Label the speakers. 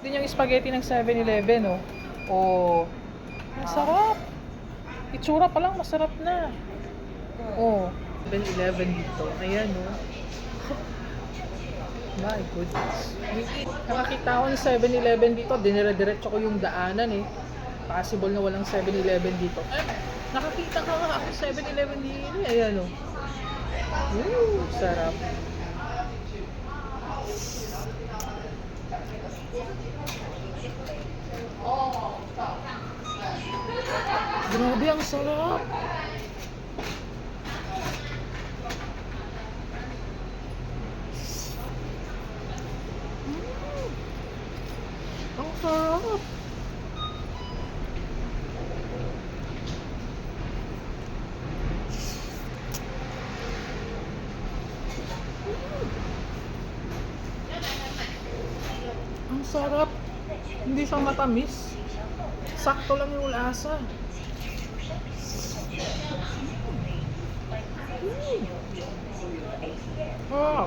Speaker 1: Din yung spaghetti ng 7-Eleven, oh. Oh, masarap. Itsura pa lang masarap na. Oh, 7-Eleven dito. Ayan, oh. My goodness. Nakakita ko ng 7-Eleven dito. Dinire-diretso ko yung daanan, eh. Possible na walang 7-Eleven dito. Nakakita ka nga ako 7-Eleven dito. Ayan, oh. Sarap. Grabe, ang sarap. Ang sarap. Ang sarap. Hindi siya matamis. Sakto lang yung lasa. Wow.